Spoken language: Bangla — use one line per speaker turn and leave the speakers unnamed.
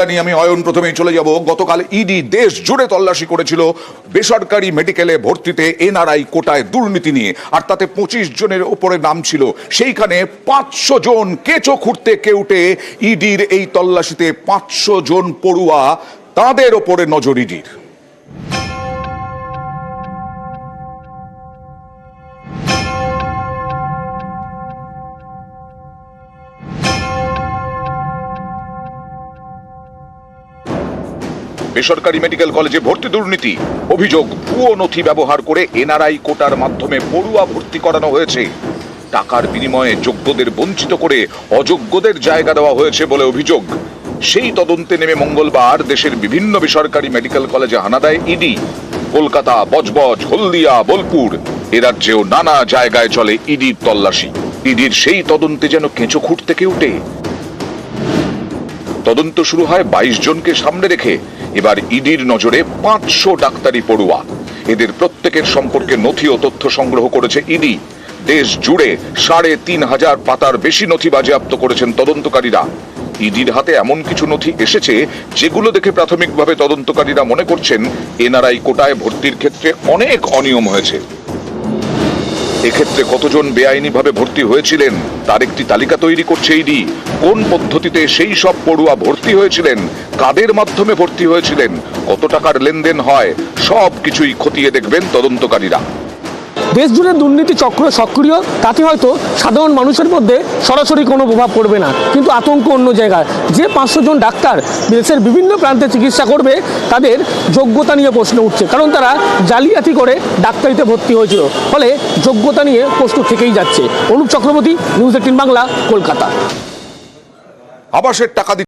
আমি অয়ন প্রথমেই চলে যাব। গতকাল ইডি দেশ জুড়ে তল্লাশি করেছিল বেসরকারি মেডিকেলে ভর্তিতে এনআরআই কোটায় দুর্নীতি নিয়ে, আর তাতে 25 জনের উপরে নাম ছিল। সেইখানে 500 জন কেঁচো খুঁড়তে কেউটে ইডির এই তল্লাশিতে 500 জন পড়ুয়া, তাদের ওপরে নজর ইডির। বেসরকারি মেডিকেল কলেজে ভর্তি দুর্নীতি অভিযোগ, ভুয়ো নথি ব্যবহার করে এনআরআই কোটার মাধ্যমে পড়ুয়া ভর্তি করানো হয়েছে। টাকার বিনিময়ে যোগ্যদের বঞ্চিত করে অযোগ্যদের জায়গা দেওয়া হয়েছে বলে অভিযোগ। সেই তদন্তে নেমে মঙ্গলবার দেশের বিভিন্ন বেসরকারি মেডিকেল কলেজে হানা দেয় ইডি। কলকাতা, বজবজ, হলদিয়া, বোলপুর, এ রাজ্যেও নানা জায়গায় চলে ইডির তল্লাশি। ইডির সেই তদন্তে যেন কেঁচো খুঁড়তে কেউটে। তদন্ত শুরু হয় 22 জনকে সামনে রেখে। এবার ইডির নজরে 500 ডাক্তারি পড়ুয়া। এদের প্রত্যেকের সম্পর্কে নথি ও তথ্য সংগ্রহ করেছে ইডি। দেশ জুড়ে 3500 পাতার বেশি নথি বাজেয়াপ্ত করেছেন তদন্তকারীরা। ইডির হাতে এমন কিছু নথি এসেছে যেগুলো দেখে প্রাথমিকভাবে তদন্তকারীরা মনে করছেন এনআরআই কোটায় ভর্তির ক্ষেত্রে অনেক অনিয়ম হয়েছে। এক্ষেত্রে কতজন বেআইনিভাবে ভর্তি হয়েছিলেন তার একটি তালিকা তৈরি করছে ইডি। কোন পদ্ধতিতে সেই সব পড়ুয়া ভর্তি হয়েছিলেন, কাদের মাধ্যমে ভর্তি হয়েছিলেন, কত টাকার লেনদেন হয়, সব কিছুই খতিয়ে দেখবেন তদন্তকারীরা।
দেশ জুড়ে দুর্নীতি চক্র সক্রিয়, তাতে হয়তো সাধারণ মানুষের মধ্যে সরাসরি কোনো প্রভাব পড়বে না, কিন্তু আতঙ্ক অন্য জায়গায়। যে 500 জন ডাক্তার দেশের বিভিন্ন প্রান্তে চিকিৎসা করবে, তাদের যোগ্যতা নিয়ে প্রশ্ন উঠছে, কারণ তারা জালিয়াতি করে ডাক্তারিতে ভর্তি হয়েছিল। ফলে যোগ্যতা নিয়ে প্রশ্ন থেকেই যাচ্ছে। অনুপ চক্রবর্তী, নিউজ 18 বাংলা, কলকাতা।
আবাসের টাকা